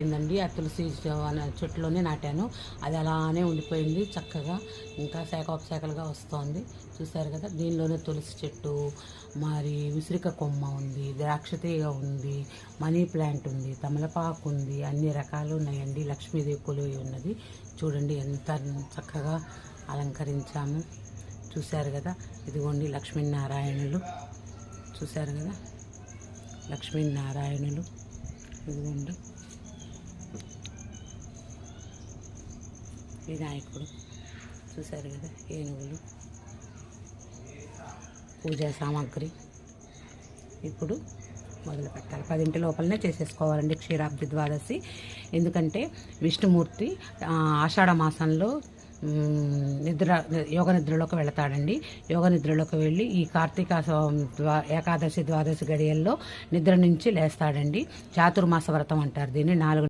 ఏందండి ఆ తులసి చెట్టులోనే నాటాను. అది అలానే ఉండిపోయింది చక్కగా, ఇంకా శాఖలుగా వస్తోంది. చూసారు కదా, దీనిలోనే తులసి చెట్టు, మరి ఉసిరిక కొమ్మ ఉంది, ద్రాక్ష తీగ ఉంది, మనీ ప్లాంట్ ఉంది, తమలపాకు ఉంది, అన్ని రకాలు ఉన్నాయండి. లక్ష్మీదేవి కొలువై ఉన్నది. చూడండి ఎంత చక్కగా అలంకరించాము. చూశారు కదా, ఇదిగోండి లక్ష్మీనారాయణులు. చూశారు కదా, లక్ష్మీనారాయణులు ఇదిగోండి, వినాయకుడు. చూశారు కదా, ఏనుగులు, పూజా సామాగ్రి. ఇప్పుడు మొదలు పెట్టాలి. 10 లోపలనే చేసేసుకోవాలండి క్షీరాబ్ది ద్వాదశి. ఎందుకంటే విష్ణుమూర్తి ఆషాఢ మాసంలో యోగ నిద్రలోకి వెళతాడండి. యోగ నిద్రలోకి వెళ్ళి ఈ కార్తీక ఏకాదశి ద్వాదశి గడియల్లో నిద్ర నుంచి లేస్తాడండి. చాతుర్మాస వ్రతం అంటారు దీన్ని. 4